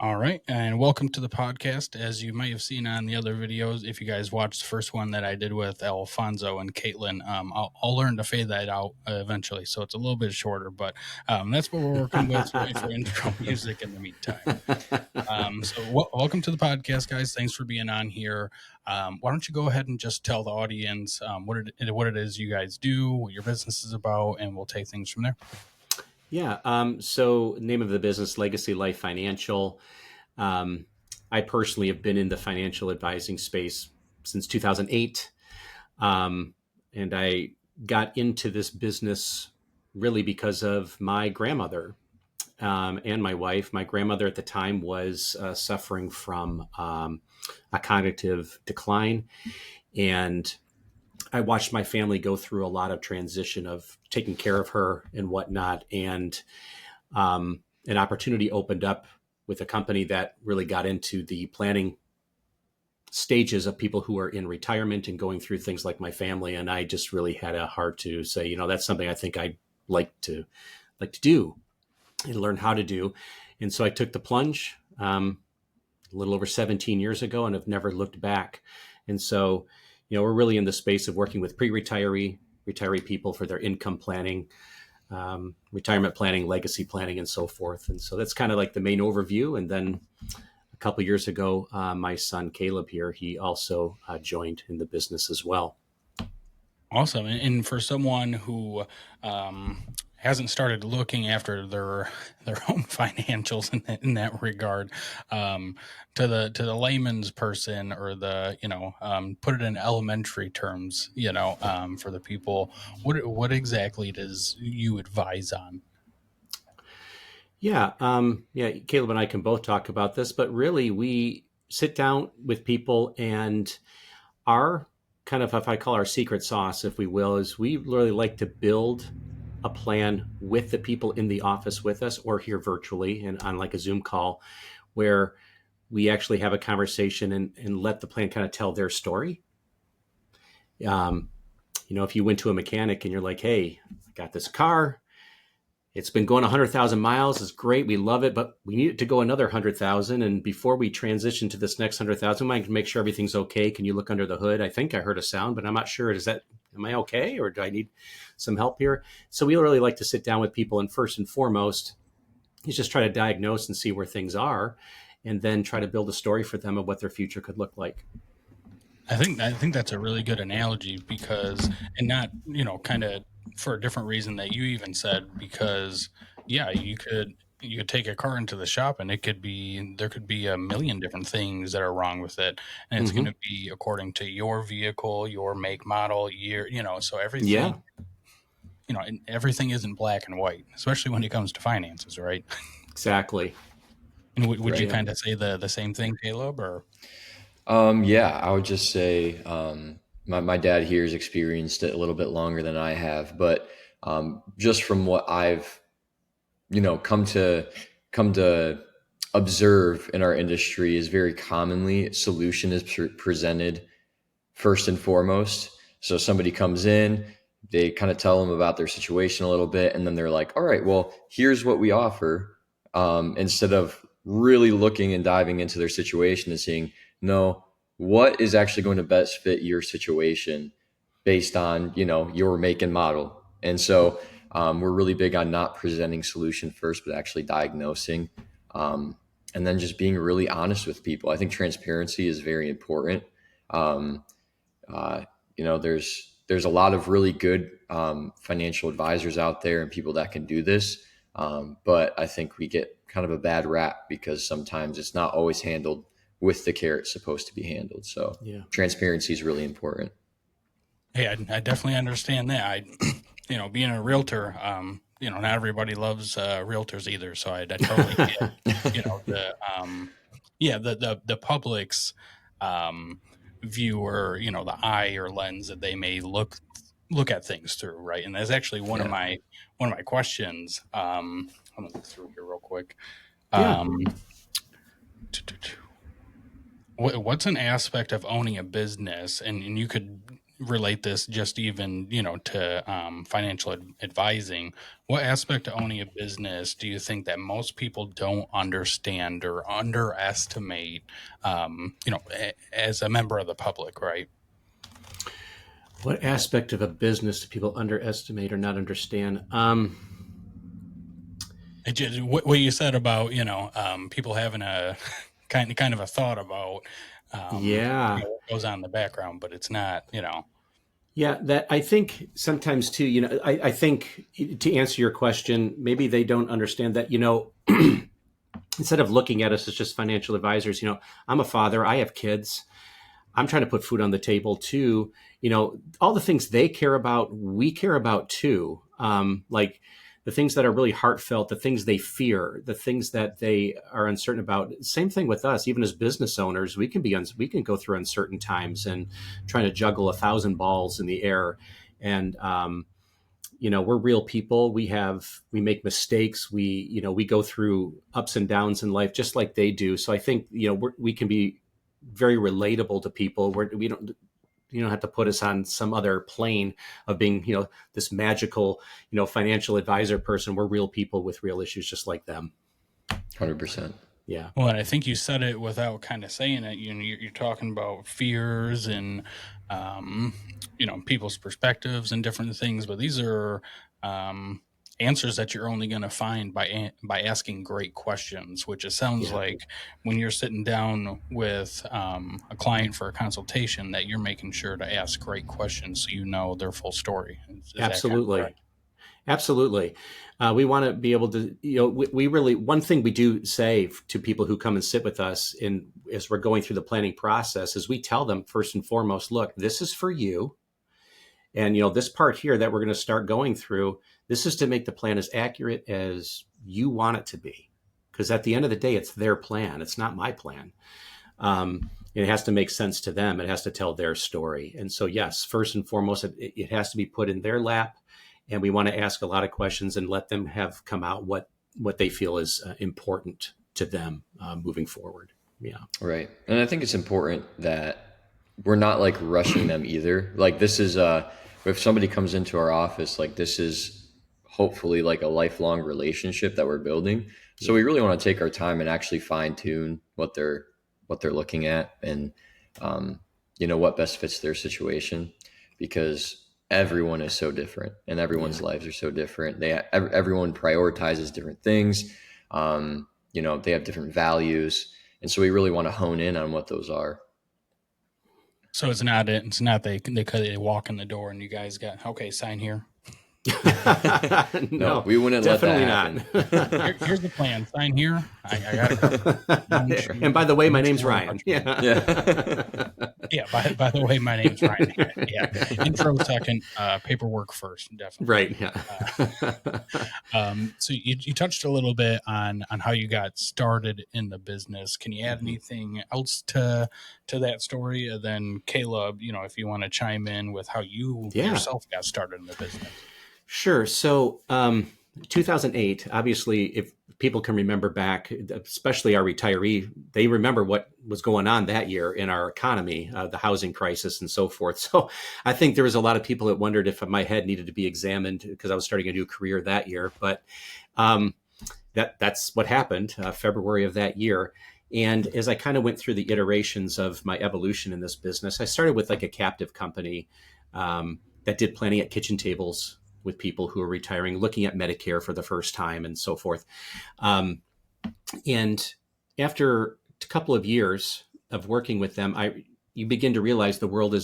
All right, and welcome to the podcast. As you might have seen on the other videos, if you guys watched the first one that I did with Alfonso and Caitlin, I'll learn to fade that out eventually, so it's a little bit shorter, but that's what we're working with for intro music in the meantime. Welcome to the podcast, guys. Thanks for being on here. Why don't you go ahead and just tell the audience what it is you guys do, what your business is about, and we'll take things from there. Yeah. So name of the business, Legacy Life Financial. I personally have been in the financial advising space since 2008. And I got into this business really because of my grandmother and my wife. My grandmother at the time was suffering from a cognitive decline. And I watched my family go through a lot of transition of taking care of her and whatnot. And an opportunity opened up with a company that really got into the planning stages of people who are in retirement and going through things like my family. And I just really had a heart to say, that's something I think I'd like to do and learn how to do. And so I took the plunge a little over 17 years ago and have never looked back. And so, we're really in the space of working with retiree people for their income planning, retirement planning, legacy planning, and so forth. And so that's kind of like the main overview. And then a couple of years ago, my son Caleb here, he also joined in the business as well. Awesome. And for someone who hasn't started looking after their own financials in that regard, to the layman's person, or put it in elementary terms, for the people, what exactly does you advise on? Yeah. Caleb and I can both talk about this, but really we sit down with people, and our kind of, if I call our secret sauce, if we will, is we really like to build a plan with the people in the office with us or here virtually and on like a Zoom call, where we actually have a conversation and let the plan kind of tell their story. If you went to a mechanic and you're like, hey, I got this car, it's been going 100,000 miles. It's great. We love it, but we need it to go another 100,000. And before we transition to this next 100,000, we might make sure everything's okay. Can you look under the hood? I think I heard a sound, but I'm not sure. Am I okay? Or do I need some help here? So we really like to sit down with people. And first and foremost, is just try to diagnose and see where things are, and then try to build a story for them of what their future could look like. I think that's a really good analogy, because, and not, kind of for a different reason that you even said, because you could take a car into the shop and there could be a million different things that are wrong with it, and it's going to be according to your vehicle, your make, model, year, so everything, everything isn't black and white, especially when it comes to finances, right? Exactly. And would you kind of say the same thing, Caleb, or? I would just say my dad here has experienced it a little bit longer than I have, but just from what I've come to observe in our industry, is very commonly solution is presented first and foremost. So somebody comes in, they kind of tell them about their situation a little bit, and then they're like, all right, well, here's what we offer, instead of really looking and diving into their situation and seeing, no, what is actually going to best fit your situation based on, your make and model. And so we're really big on not presenting solution first, but actually diagnosing, and then just being really honest with people. I think transparency is very important. There's a lot of really good financial advisors out there and people that can do this. But I think we get kind of a bad rap because sometimes it's not always handled with the care it's supposed to be handled. So transparency is really important. Hey, I definitely understand that. being a realtor, not everybody loves realtors either. So I totally get, the public's view, or the eye or lens that they may look at things through, right? And that's actually one of my questions. I'm gonna look through here real quick. What's an aspect of owning a business, and you could relate this just even to financial advising. What aspect of owning a business do you think that most people don't understand or underestimate, as a member of the public, right? What aspect of a business do people underestimate or not understand? What you said about people having a kind of a thought about what goes on in the background, but it's not. Yeah, that I think sometimes too. I think to answer your question, maybe they don't understand that. Instead of looking at us as just financial advisors, I'm a father. I have kids. I'm trying to put food on the table too. All the things they care about, we care about too. Like the things that are really heartfelt, the things they fear, the things that they are uncertain about. Same thing with us. Even as business owners, we can go through uncertain times and trying to juggle 1,000 balls in the air. And we're real people. We make mistakes. We go through ups and downs in life just like they do. So I think we can be very relatable to people. We don't. You don't have to put us on some other plane of being, this magical, financial advisor person. We're real people with real issues, just like them. 100%. Yeah. Well, and I think you said it without kind of saying it. You're talking about fears and, people's perspectives and different things, but these are answers that you're only going to find by asking great questions, which it sounds like when you're sitting down with a client for a consultation, that you're making sure to ask great questions so their full story. Is Absolutely. Absolutely. We want to be able to, we really, one thing we do say to people who come and sit with us as we're going through the planning process is we tell them first and foremost, look, this is for you. And, this part here that we're going to start going through, this is to make the plan as accurate as you want it to be. Because at the end of the day, it's their plan. It's not my plan. It has to make sense to them. It has to tell their story. And so, yes, first and foremost, it has to be put in their lap. And we want to ask a lot of questions and let them have come out what they feel is important to them moving forward. Yeah. Right. And I think it's important that we're not like rushing them either. Like this is if somebody comes into our office, like this is hopefully like a lifelong relationship that we're building. So we really want to take our time and actually fine tune what they're looking at and what best fits their situation, because everyone is so different and everyone's lives are so different. Everyone prioritizes different things. They have different values. And so we really want to hone in on what those are. So it's not they walk in the door and you guys got, okay, sign here. No, we wouldn't definitely let that happen. Here's the plan. Sign here. I got it. And by the way, my name's Ryan. Yeah. By the way, my name's Ryan. Yeah. Intro second, paperwork first. Definitely. Right. Yeah. So you touched a little bit on how you got started in the business. Can you add anything else to that story? And then Caleb, if you want to chime in with how you yourself got started in the business. Sure. So 2008, obviously, if people can remember back, especially our retiree, they remember what was going on that year in our economy, the housing crisis and so forth. So I think there was a lot of people that wondered if my head needed to be examined because I was starting a new career that year. But that's what happened, February of that year. And as I kind of went through the iterations of my evolution in this business, I started with like a captive company that did planning at kitchen tables with people who are retiring, looking at Medicare for the first time and so forth. And after a couple of years of working with them, you begin to realize the world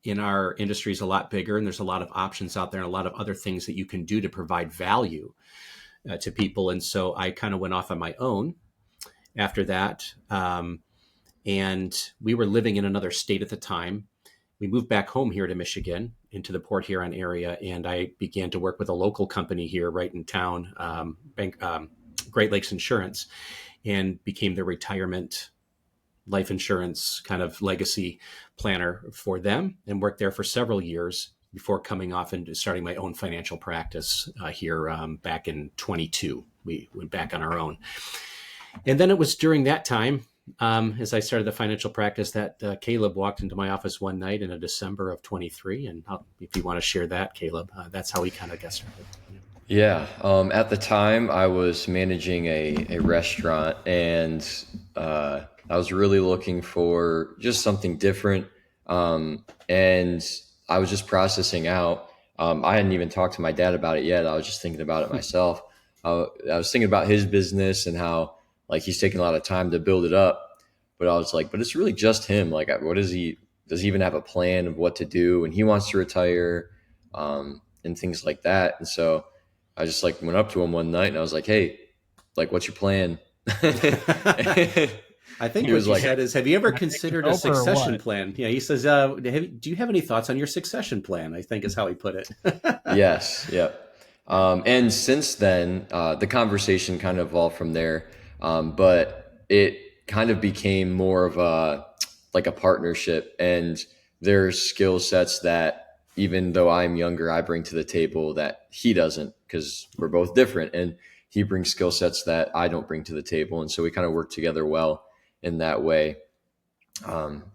in our industry is a lot bigger and there's a lot of options out there and a lot of other things that you can do to provide value to people. And so I kind of went off on my own after that. And we were living in another state at the time. we moved back home here to Michigan into the Port Huron area, and I began to work with a local company here right in town, Great Lakes Insurance, and became the retirement life insurance kind of legacy planner for them, and worked there for several years before coming off and starting my own financial practice here back in 22. We went back on our own. And then it was during that time, as I started the financial practice, that Caleb walked into my office one night in December of 23. And if you want to share that, Caleb, that's how we kind of got started. Yeah. At the time, I was managing a restaurant, and I was really looking for just something different. And I was just processing out. I hadn't even talked to my dad about it yet. I was just thinking about it myself. I was thinking about his business and how like he's taking a lot of time to build it up. But I was like, but it's really just him. Like, what is he? Does he even have a plan of what to do? And he wants to retire, and things like that. And so I just like went up to him one night and I was like, hey, like, what's your plan? I think He what was you like, said is, have you ever considered a over or succession what? plan? Yeah, he says, do you have any thoughts on your succession plan? I think is how he put it. yes, yep. And since then, the conversation kind of evolved from there. But it kind of became more of a like a partnership, and there's skill sets that even though I'm younger, I bring to the table that he doesn't, because we're both different, and he brings skill sets that I don't bring to the table, and so we kind of work together well in that way.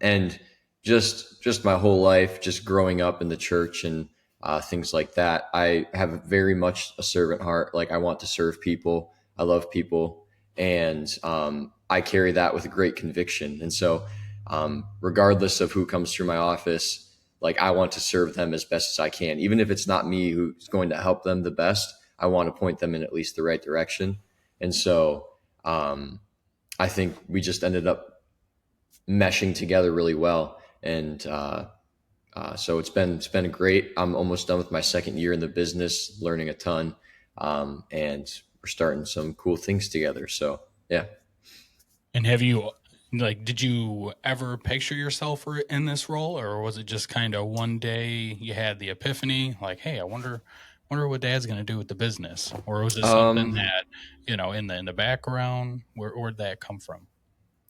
And just my whole life, just growing up in the church and things like that, I have very much a servant heart. Like I want to serve people. I love people, and I carry that with great conviction. And so, regardless of who comes through my office, like I want to serve them as best as I can, even if it's not me who's going to help them the best. I want to point them in at least the right direction. And so, I think we just ended up meshing together really well. And so it's been great. I'm almost done with my second year in the business, learning a ton, and we're starting some cool things together. So yeah. And have you like did you ever picture yourself in this role, or was it just kind of one day you had the epiphany like, hey, I wonder what dad's going to do with the business, or was it something Um, that, in the background? Where'd that come from?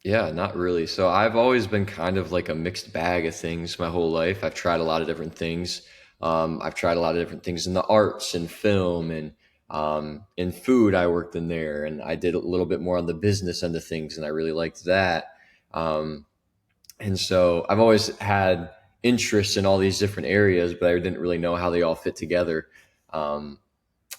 yeah, not really. So I've always been kind of like a mixed bag of things my whole life. I've tried a lot of different things. I've tried a lot of different things in the arts and film and in food. I worked in there, and I did a little bit more on the business end of things, and I really liked that. Um, And so I've always had interest in all these different areas, but I didn't really know how they all fit together. Um,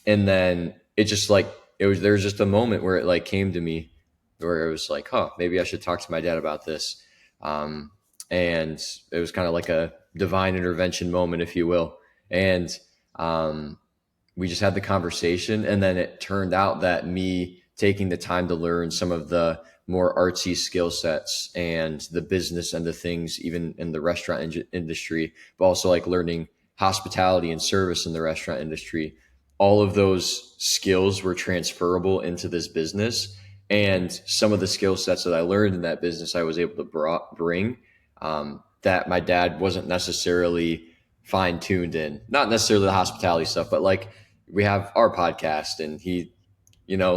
and then it just like there was just a moment where it like came to me where it was like, huh, maybe I should talk to my dad about this. Um, and it was kind of like a divine intervention moment, if you will. And um, we just had the conversation, and then it turned out that me taking the time to learn some of the more artsy skill sets and the business end of things, even in the restaurant industry, but also like learning hospitality and service in the restaurant industry, all of those skills were transferable into this business. And some of the skill sets that I learned in that business I was able to bring, that my dad wasn't necessarily fine tuned in, not necessarily the hospitality stuff, but like we have our podcast, and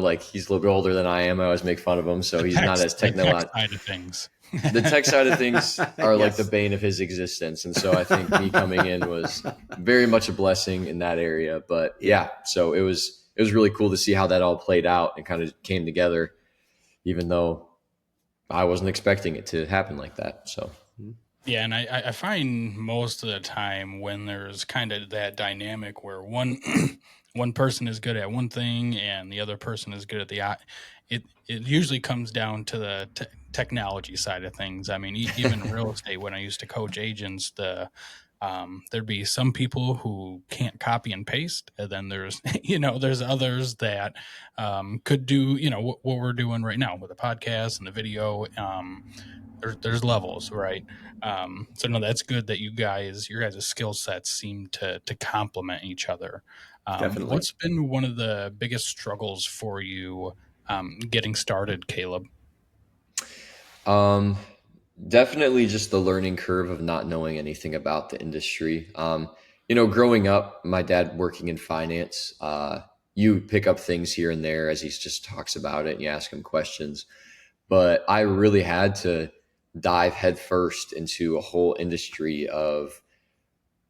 like he's a little bit older than I am. I always make fun of him. So The he's not text, as the tech technological. side of things. The tech side of things are like the Yes. bane of his existence. And so I think me coming in was very much a blessing in that area. But yeah, so it was really cool to see how that all played out and kind of came together, even though I wasn't expecting it to happen like that. So Yeah, and I find most of the time when there's kind of that dynamic where one one person is good at one thing and the other person is good at it usually comes down to the technology side of things. I mean, even in real estate, when I used to coach agents, there'd be some people who can't copy and paste, and then there's there's others that could do what we're doing right now with the podcast and the video. There's levels, right? So no, that's good that your guys' skill sets seem to complement each other. Definitely. What's been one of the biggest struggles for you getting started, Caleb? um, Definitely just the learning curve of not knowing anything about the industry. Growing up, my dad working in finance, you pick up things here and there as he just talks about it and you ask him questions. But I really had to dive headfirst into a whole industry of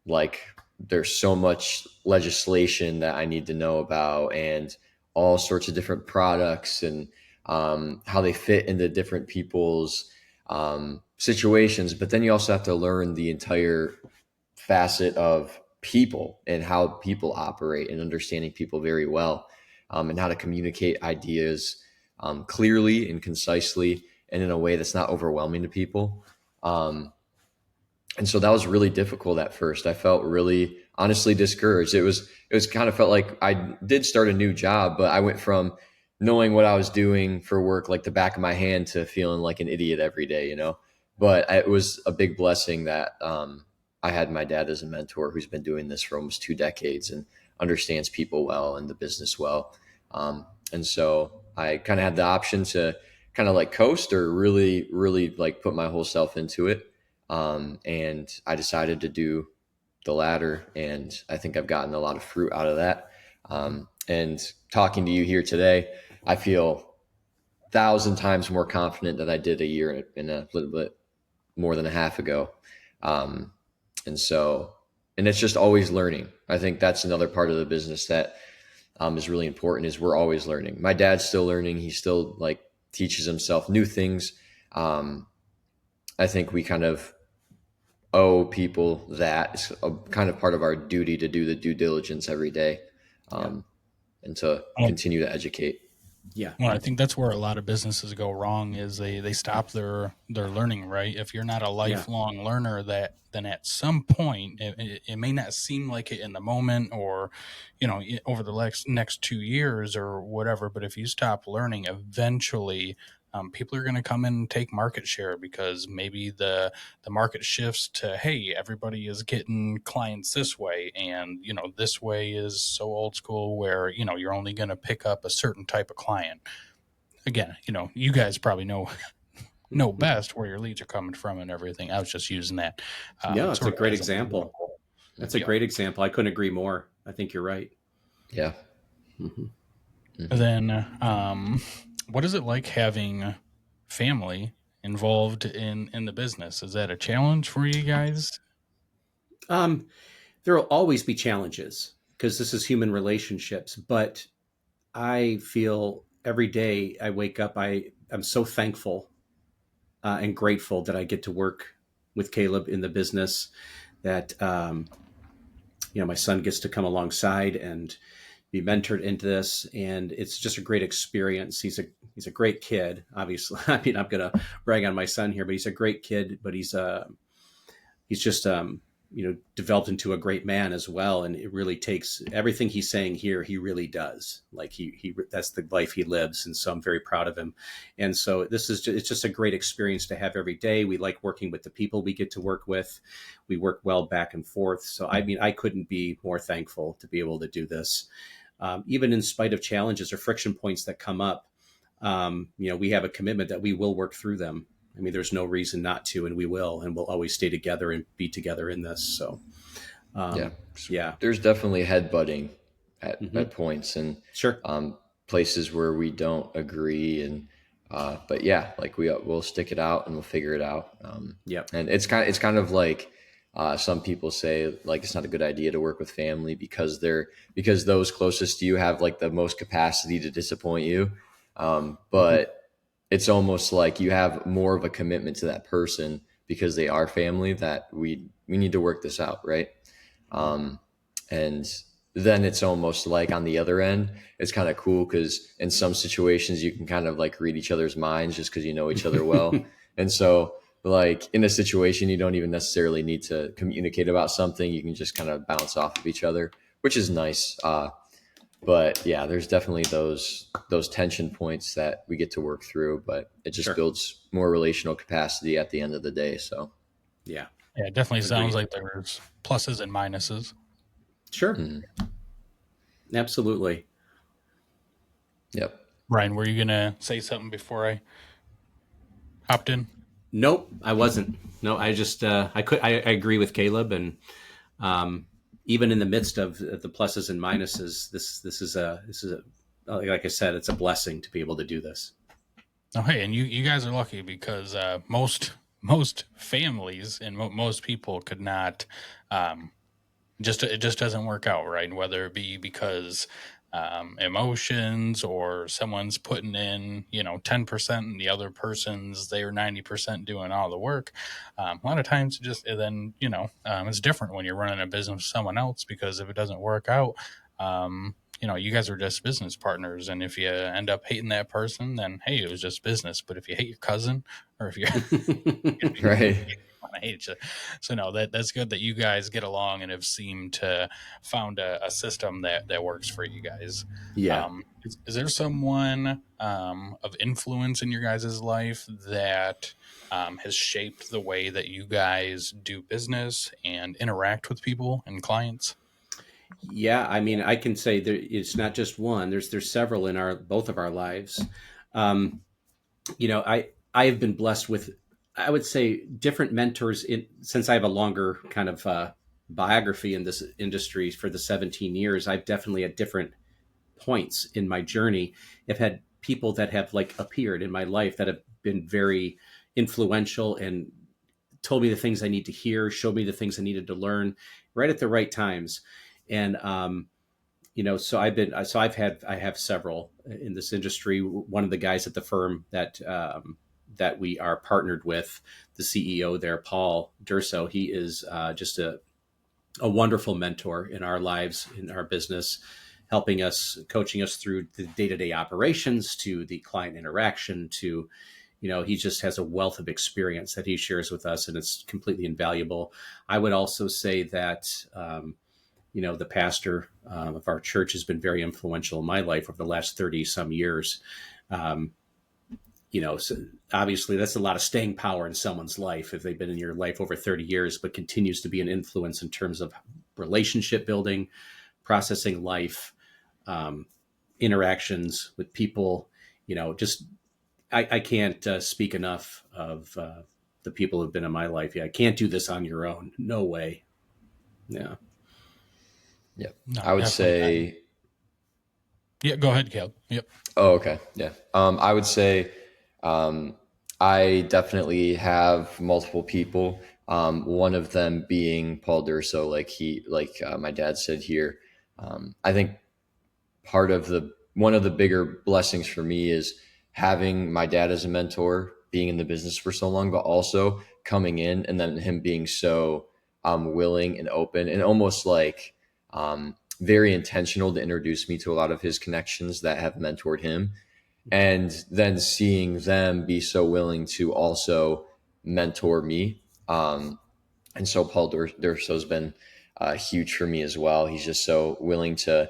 like, there's so much legislation that I need to know about and all sorts of different products and how they fit into different people's situations. But then you also have to learn the entire facet of people and how people operate and understanding people very well, and how to communicate ideas clearly and concisely and in a way that's not overwhelming to people. And so that was really difficult at first. I felt really honestly discouraged. It was kind of felt like I did start a new job, but I went from knowing what I was doing for work like the back of my hand to feeling like an idiot every day, you know. But it was a big blessing that I had my dad as a mentor who's been doing this for almost 2 decades and understands people well and the business well. And so I kind of had the option to kind of like coast or really, really like put my whole self into it. And I decided to do the latter, and I think I've gotten a lot of fruit out of that. And talking to you here today, I feel 1,000 times more confident than I did a year and a little bit more than a half ago. Um, and so, and it's just always learning. I think that's another part of the business that is really important is we're always learning. My dad's still learning. He still like teaches himself new things. I think we kind of owe people that. It's a kind of part of our duty to do the due diligence every day, and to continue to educate. Yeah. Well, I think that's where a lot of businesses go wrong is they stop their learning, right? If you're not a lifelong learner, then at some point it may not seem like it in the moment or, over the next 2 years or whatever. But if you stop learning, eventually people are going to come in and take market share because maybe the market shifts to, hey, everybody is getting clients this way, and this way is so old school where you're only going to pick up a certain type of client. Again, you guys probably know best where your leads are coming from and everything. I was just using that. No, it's a great example. That's a great example. I couldn't agree more. I think you're right. Yeah. Then, what is it like having family involved in the business? Is that a challenge for you guys? There will always be challenges because this is human relationships, but I feel every day I wake up, I'm so thankful and grateful that I get to work with Caleb in the business, that my son gets to come alongside and be mentored into this, and it's just a great experience. He's a great kid, obviously. I mean, I'm gonna brag on my son here, but he's a great kid. But he's just developed into a great man as well. And it really takes everything he's saying here. He really does. Like he that's the life he lives. And so I'm very proud of him. And so it's just a great experience to have every day. We like working with the people we get to work with. We work well back and forth. So, I mean, I couldn't be more thankful to be able to do this. Even in spite of challenges or friction points that come up, we have a commitment that we will work through them. I mean, there's no reason not to, and we will, and we'll always stay together and be together in this. So, there's definitely headbutting at points and sure, places where we don't agree, and but yeah, like we'll stick it out and we'll figure it out. And it's kind of like some people say like it's not a good idea to work with family because those closest to you have like the most capacity to disappoint you, but it's almost like you have more of a commitment to that person because they are family, that we need to work this out, right? And then it's almost like on the other end, it's kind of cool because in some situations you can kind of like read each other's minds just because you know each other well. And so like in a situation, you don't even necessarily need to communicate about something. You can just kind of bounce off of each other, which is nice. But yeah, there's definitely those tension points that we get to work through, but it just builds more relational capacity at the end of the day. So yeah, it definitely sounds like there's pluses and minuses. Sure. Absolutely. Yep. Ryan, were you going to say something before I hopped in? Nope, I wasn't. No, I agree with Caleb, and um, even in the midst of the pluses and minuses, this is a like I said, it's a blessing to be able to do this. Oh, hey, and you guys are lucky because most families and most people could not. Just it just doesn't work out right, whether it be because emotions or someone's putting in 10% and the other person's they're 90% doing all the work. A lot of times it's different when you're running a business with someone else, because if it doesn't work out, you guys are just business partners, and if you end up hating that person, then hey, it was just business. But if you hate your cousin, or if you Right. want to hate each other. So no, that's good that you guys get along and have seemed to found a system that works for you guys. Yeah. Is there someone of influence in your guys' life that has shaped the way that you guys do business and interact with people and clients? Yeah, I mean, I can say it's not just one. There's several in our both of our lives. Um, I have been blessed with, I would say, different mentors since I have a longer kind of biography in this industry for the 17 years. I've definitely at different points in my journey have had people that have like appeared in my life that have been very influential and told me the things I need to hear, showed me the things I needed to learn right at the right times. And so I have several in this industry. One of the guys at the firm that we are partnered with, the CEO there, Paul Durso, he is just a wonderful mentor in our lives, in our business, helping us, coaching us through the day-to-day operations, to the client interaction, to he just has a wealth of experience that he shares with us, and it's completely invaluable. I would also say that the pastor of our church has been very influential in my life over the last 30 some years. Um, so obviously that's a lot of staying power in someone's life if they've been in your life over 30 years, but continues to be an influence in terms of relationship building, processing life, um, interactions with people. Just I can't speak enough of the people who've been in my life. Yeah, I can't do this on your own. No way. Yeah. Yeah. No, I would definitely. say, Yeah, go ahead, Caleb. Yep. oh, okay. Yeah. I would say, um, I definitely have multiple people. One of them being Paul Durso, my dad said here. I think part of the one of the bigger blessings for me is having my dad as a mentor, being in the business for so long, but also coming in and then him being so willing and open and almost like very intentional to introduce me to a lot of his connections that have mentored him, and then seeing them be so willing to also mentor me. And so Paul Durso has been huge for me as well. He's just so willing to,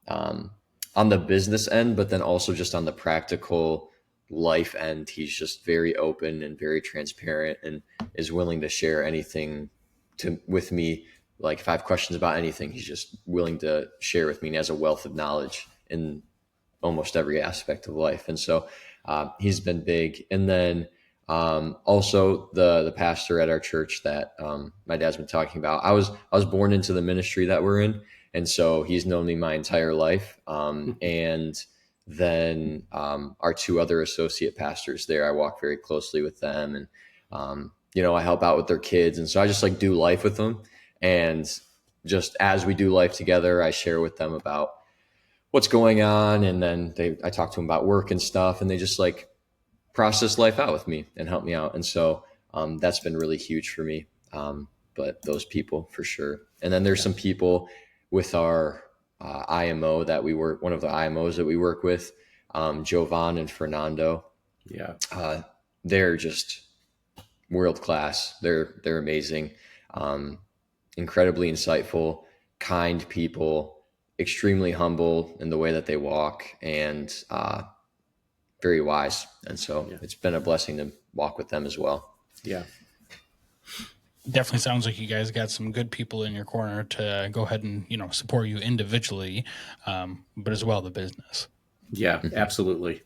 um, on the business end, but then also just on the practical life end, he's just very open and very transparent and is willing to share anything with me. Like if I have questions about anything, he's just willing to share with me, and has a wealth of knowledge in almost every aspect of life. And so he's been big. And then also the pastor at our church that my dad's been talking about. I was born into the ministry that we're in, and so he's known me my entire life. And then our two other associate pastors there, I walk very closely with them, and I help out with their kids, and so I just like do life with them. And just as we do life together, I share with them about what's going on, and then I talk to them about work and stuff, and they just like process life out with me and help me out. And so that's been really huge for me. But those people for sure. And then there's Yeah. some people with our IMO that we work, one of the IMOs that we work with, Jovan and Fernando. Yeah. They're just world class. They're amazing, um, incredibly insightful, kind people, extremely humble in the way that they walk, and very wise. And so Yeah. it's been a blessing to walk with them as well. Yeah. Definitely sounds like you guys got some good people in your corner to go ahead and support you individually, but as well the business. Yeah. Absolutely.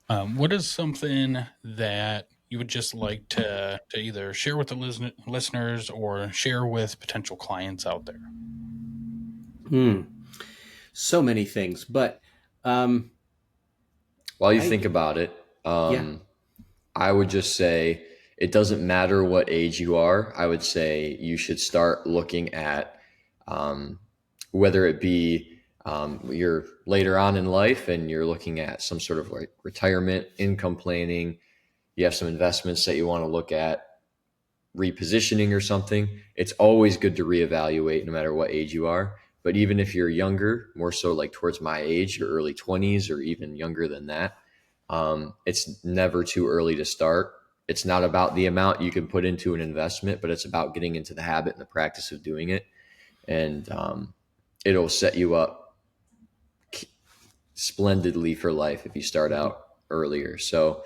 What is something that you would just like to either share with the listeners or share with potential clients out there? So many things, but While you think about it, yeah, I would just say it doesn't matter what age you are. I would say you should start looking at whether it be you're later on in life and you're looking at some sort of like retirement, income planning, you have some investments that you want to look at, repositioning or something. It's always good to reevaluate no matter what age you are. But even if you're younger, more so like towards my age, your early 20s or even younger than that, it's never too early to start. It's not about the amount you can put into an investment, but it's about getting into the habit and the practice of doing it. And it'll set you up splendidly for life if you start out earlier. So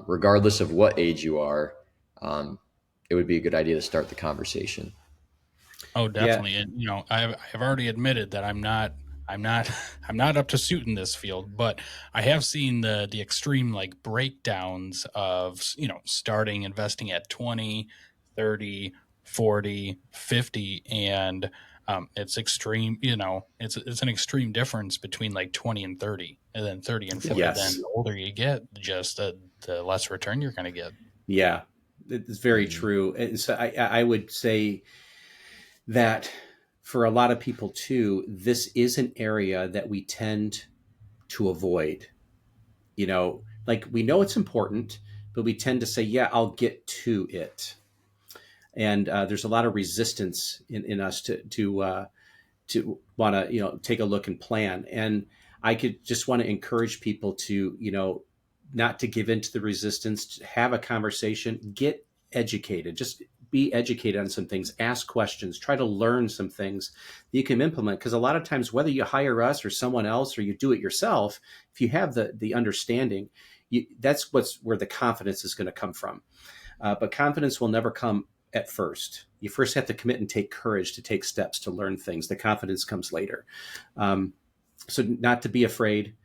regardless of what age you are, it would be a good idea to start the conversation. Oh, yeah, definitely. And I've already admitted that I'm not I'm not I'm not up to suit in this field, but I have seen the extreme like breakdowns of, starting investing at 20, 30, 40, 50, and it's extreme, it's an extreme difference between like 20 and 30, and then 30 and 40. Then yes, the older you get, just the less return you're going to get. yeah, it's very Mhm. true. And so I would say that for a lot of people too, this is an area that we tend to avoid. Like we know it's important, but we tend to say, yeah, I'll get to it. And there's a lot of resistance in us to want to, take a look and plan. And I could just want to encourage people to, not to give in to the resistance, to have a conversation, get educated, just be educated on some things, ask questions, try to learn some things that you can implement. Because a lot of times, whether you hire us or someone else, or you do it yourself, if you have the understanding, that's where the confidence is going to come from. But confidence will never come at first. You first have to commit and take courage to take steps to learn things. The confidence comes later. So not to be afraid.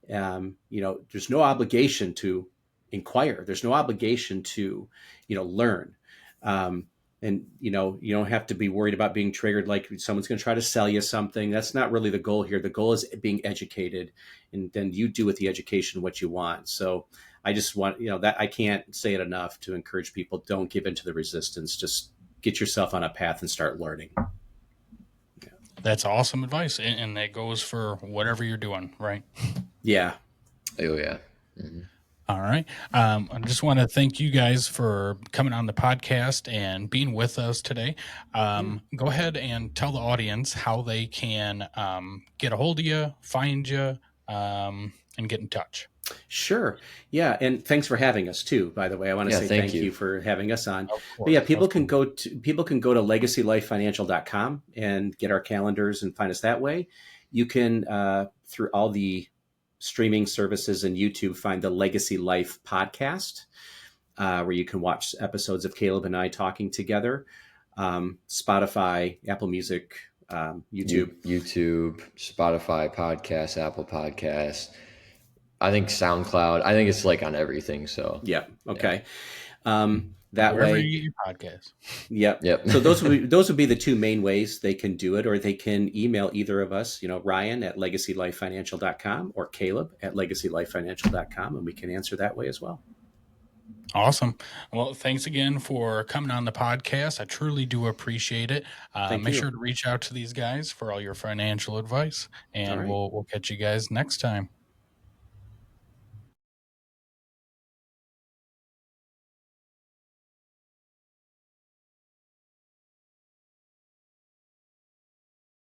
There's no obligation to inquire. There's no obligation to, learn. And you don't have to be worried about being triggered like someone's going to try to sell you something. That's not really the goal here. The goal is being educated, and then you do with the education what you want. So I just want, that I can't say it enough to encourage people, don't give in to the resistance. Just get yourself on a path and start learning. That's awesome advice, and that goes for whatever you're doing, right? Yeah. Oh yeah. Mhm. All right. I just want to thank you guys for coming on the podcast and being with us today. Go ahead and tell the audience how they can get a hold of you, find you, and get in touch. Sure. Yeah. And thanks for having us too, by the way. I want to Yeah, say thank thank you. you for having us on. Of But yeah, course. people can go to legacylifefinancial.com and get our calendars and find us that way. You can through all the streaming services and YouTube find the Legacy Life podcast, where you can watch episodes of Caleb and I talking together. Spotify, Apple Music, YouTube. YouTube, Spotify podcast, Apple Podcasts. I think SoundCloud. I think it's like on everything. So Yeah. Okay. That Wherever way. you get your podcast. Yep. Yep. So those would be the two main ways they can do it, or they can email either of us, Ryan at legacylifefinancial.com or Caleb at legacylifefinancial.com, and we can answer that way as well. Awesome. Well, thanks again for coming on the podcast. I truly do appreciate it. Thank Make you. sure to reach out to these guys for all your financial advice, and All right. we'll catch you guys next time.